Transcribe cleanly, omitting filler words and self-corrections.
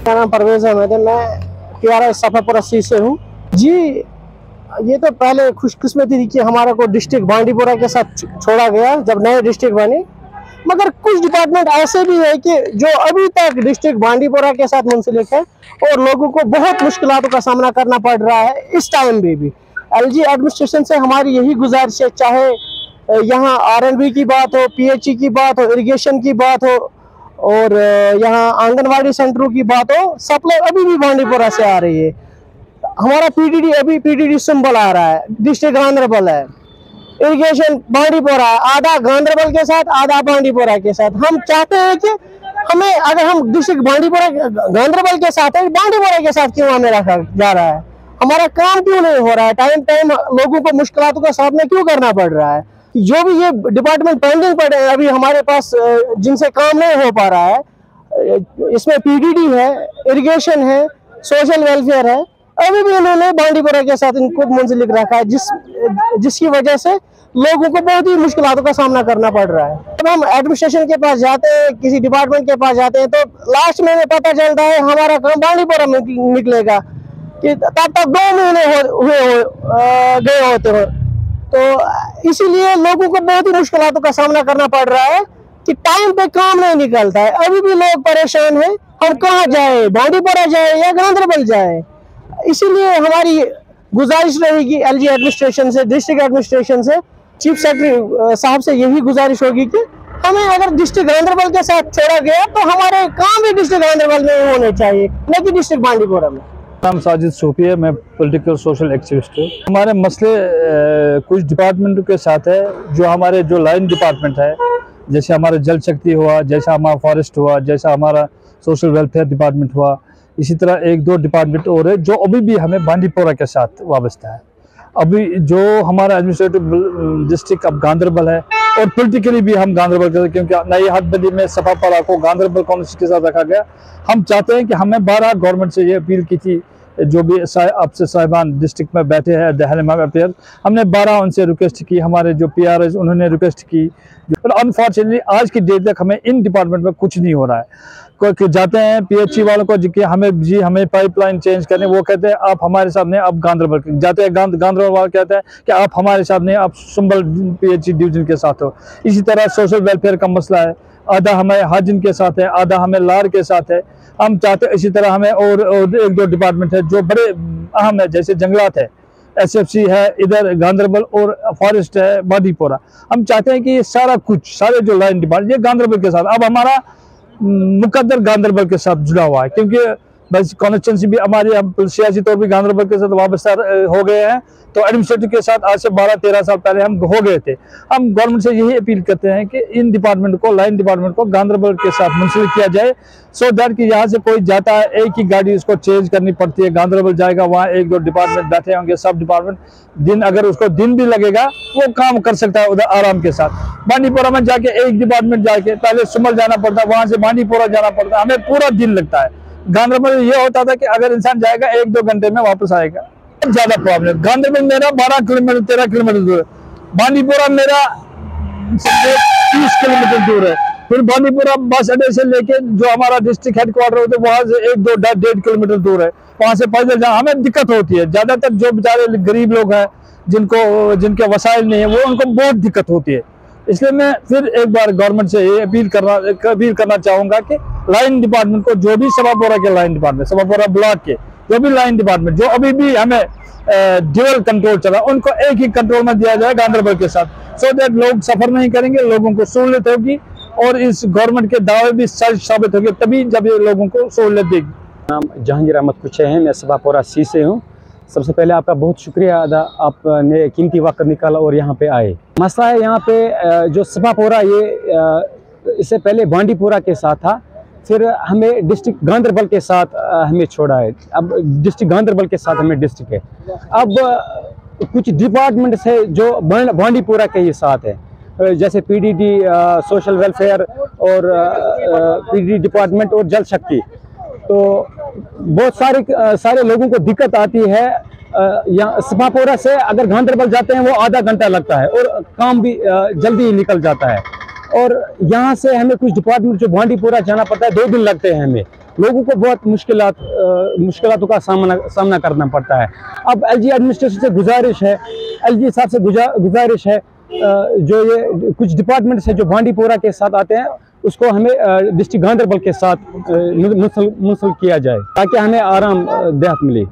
मेरा नाम परवेज अहमद है। मैं PRS सफापुर अस्सी से हूँ जी। ये तो पहले खुशकिस्मती थी कि हमारा को डिस्ट्रिक्ट बांडीपुरा के साथ छोड़ा गया जब नए डिस्ट्रिक्ट बने, मगर कुछ डिपार्टमेंट ऐसे भी है कि जो अभी तक डिस्ट्रिक्ट बांडीपुरा के साथ मुंसलिक है और लोगों को बहुत मुश्किलों का सामना करना पड़ रहा है। इस टाइम में भी LG एडमिनिस्ट्रेशन से हमारी यही गुजारिश है, चाहे यहाँ RNB की बात हो, PHE की बात हो, इरिगेशन की बात हो और यहाँ आंगनवाड़ी सेंटरों की बात हो, सप्लाई अभी भी बांडीपुरा से आ रही है। हमारा PDD अभी PDD सिंबल आ रहा है, डिस्ट्रिक्ट गांधरबल है, इरिगेशन बांडीपुरा है, आधा गांधरबल के साथ आधा बांडीपुरा के साथ। हम चाहते हैं कि हमें, अगर हम डिस्ट्रिक्ट बांडीपुरा गांधरबल के साथ है, बांडीपुरा के साथ क्यों हमें रखा जा रहा है? हमारा काम क्यों नहीं हो रहा है? टाइम टाइम लोगों को मुश्किलों का सामना क्यों करना पड़ रहा है? जो भी ये डिपार्टमेंट पेंडिंग पड़े हैं अभी हमारे पास, जिनसे काम नहीं हो पा रहा है, इसमें PDD है, इरिगेशन है, सोशल वेलफेयर है, अभी भी उन्होंने बांडीपुरा के साथ इनको मुंसलिक रखा है, जिसकी वजह से लोगों को बहुत ही मुश्किलों का सामना करना पड़ रहा है। जब हम एडमिनिस्ट्रेशन के पास जाते हैं, किसी डिपार्टमेंट के पास जाते हैं, तो लास्ट में हमें पता चलता है हमारा काम बांडीपुरा में निकलेगा, कि तब तक 2 महीने गए होते हो। तो इसीलिए लोगों को बहुत ही मुश्किलों का सामना करना पड़ रहा है कि टाइम पे काम नहीं निकलता है। अभी भी लोग परेशान हैं, हम कहाँ जाए, बांडीपुरा जाए या गांधरबल जाए? इसीलिए हमारी गुजारिश रहेगी LG एडमिनिस्ट्रेशन से, डिस्ट्रिक्ट एडमिनिस्ट्रेशन से, चीफ सेक्रेटरी साहब से यही गुजारिश होगी कि हमें अगर डिस्ट्रिक्ट गांधरबल के साथ छोड़ा गया तो हमारे काम भी डिस्ट्रिक्ट गांधरबल में होने चाहिए, न कि डिस्ट्रिक्ट बांडीपुरा में। नाम साजिद सूफी है, मैं पॉलिटिकल सोशल एक्टिविस्ट हूँ। हमारे मसले कुछ डिपार्टमेंटों के साथ है, जो हमारे जो लाइन डिपार्टमेंट है, जैसे हमारा जल शक्ति हुआ, जैसा हमारा फॉरेस्ट हुआ, जैसा हमारा सोशल वेलफेयर डिपार्टमेंट हुआ, इसी तरह 1-2 डिपार्टमेंट और है जो अभी भी हमें बांडीपुरा के साथ वाबस्ता है। अभी जो हमारा एडमिनिस्ट्रेटिव डिस्ट्रिक्ट अब गांधरबल है और पॉलिटिकली भी हम गांधरबल के, क्योंकि नई हदबंदी में सफापुरा को गांधरबल कॉन्स्टिट्यूंसी के साथ रखा गया। हम चाहते हैं कि हमें 12 गवर्नमेंट से ये अपील की थी, जो भी अफसर साहिबान डिस्ट्रिक्ट में बैठे हैं दहलीमा में अपेयर, हमने 12 उनसे रिक्वेस्ट की, हमारे जो PRS उन्होंने रिक्वेस्ट की, पर अनफॉर्चुनेटली आज की डेट तक हमें इन डिपार्टमेंट में कुछ नहीं हो रहा है। कोई जाते हैं PHE वालों को कि हमें पाइपलाइन चेंज करने, वो कहते हैं आप हमारे साथ नहीं, आप गांधरबल जाते हैं, गांधरबल वाले कहते हैं कि आप हमारे साथ नहीं, आप सुंबल PHE डिवीजन के साथ हो। इसी तरह सोशल वेलफेयर का मसला है, आधा हमें हाजिन के साथ है, आधा हमें लार के साथ है। हम चाहते इसी तरह हमें और 1-2 डिपार्टमेंट है जो बड़े अहम है, जैसे जंगलात है, SFC है, इधर गांधरबल और फॉरेस्ट है बांडीपुरा। हम चाहते हैं कि ये सारा कुछ, सारे जो लाइन डिपार्टमेंट ये गांधरबल के साथ, अब हमारा मुकद्दर गांधरबल के साथ जुड़ा हुआ है, क्योंकि बस कॉन्स्टिट्यूंसी भी हमारी, हम सियासी तौर पर गांधरबल के साथ वाबस्ता हो गए हैं, तो एडमिनिस्ट्रेटिव के साथ आज से 12-13 साल पहले हम हो गए थे। हम गवर्नमेंट से यही अपील करते हैं कि इन डिपार्टमेंट को, लाइन डिपार्टमेंट को गांधरबल के साथ मुंसलिक किया जाए, सो दैट कि यहाँ से कोई जाता है, एक ही गाड़ी उसको चेंज करनी पड़ती है, गांधरबल जाएगा, वहाँ 1-2 डिपार्टमेंट बैठे होंगे, सब डिपार्टमेंट दिन, अगर उसको दिन भी लगेगा वो काम कर सकता है उधर आराम के साथ। बांडीपुरा में जाके एक डिपार्टमेंट जाके पहले सुमल जाना पड़ता है, वहाँ से बांडीपुरा जाना पड़ता है, हमें पूरा दिन लगता है। गांधरबल ये होता था कि अगर इंसान जाएगा 1-2 घंटे में वापस आएगा। ज्यादा प्रॉब्लम, गांधरबल मेरा 12 किलोमीटर 13 किलोमीटर दूर है, बांदीपुरा मेरा 30 किलोमीटर दूर है, फिर बांदीपुरा बस अड्डे से लेके जो हमारा डिस्ट्रिक्ट हेडक्वार्टर होता है वहां से 1-2-1.5 किलोमीटर दूर है, वहां से पैदल जाना हमें दिक्कत होती है। ज्यादातर जो बेचारे गरीब लोग हैं जिनके वसाइल नहीं है वो उनको बहुत दिक्कत होती है। इसलिए मैं फिर एक बार गवर्नमेंट से ये अपील करना चाहूंगा कि लाइन डिपार्टमेंट को, जो भी सभापुरा के लाइन डिपार्टमेंट, सभापुरा ब्लॉक के जो भी लाइन डिपार्टमेंट जो अभी भी हमें ड्यूअल कंट्रोल चला, उनको एक ही कंट्रोल में दिया जाए गांधरबल के साथ, सो दैट लोग सफर नहीं करेंगे, लोगों को सहूलियत होगी और इस गवर्नमेंट के दावे भी सच साबित होंगे तभी जब ये लोगों को सहूलियत देगी। नाम जहांगीर अहमद कुचे हैं, मैं सभापुरा सी से हूँ। सबसे पहले आपका बहुत शुक्रिया अदा, आपने कीमती वक्त निकाला और यहाँ पे आए। मसला है यहाँ पे जो सभापुरा ये इससे पहले बांडीपुरा के साथ था, फिर हमें डिस्ट्रिक्ट गांधरबल के साथ हमें छोड़ा है, अब डिस्ट्रिक्ट गांधरबल के साथ हमें डिस्ट्रिक्ट है। अब कुछ डिपार्टमेंट है जो बांडीपुरा के ही साथ है, जैसे पीडीडी सोशल वेलफेयर और पीडीडी डिपार्टमेंट और जल शक्ति, तो बहुत सारे लोगों को दिक्कत आती है। यहाँ सभापुरा से अगर गांधरबल जाते हैं वो आधा घंटा लगता है और काम भी जल्दी निकल जाता है, और यहाँ से हमें कुछ डिपार्टमेंट जो बांडीपुरा जाना पड़ता है 2 दिन लगते हैं। हमें लोगों को बहुत मुश्किलातों का सामना करना पड़ता है। अब एलजी एडमिनिस्ट्रेशन से गुजारिश है, एलजी साहब से गुजारिश है, जो ये कुछ डिपार्टमेंट्स है जो बांडीपुरा के साथ आते हैं उसको हमें डिस्ट्रिक्ट गांधरबल के साथ मुंसलिक किया जाए ताकि हमें आराम देहत मिले।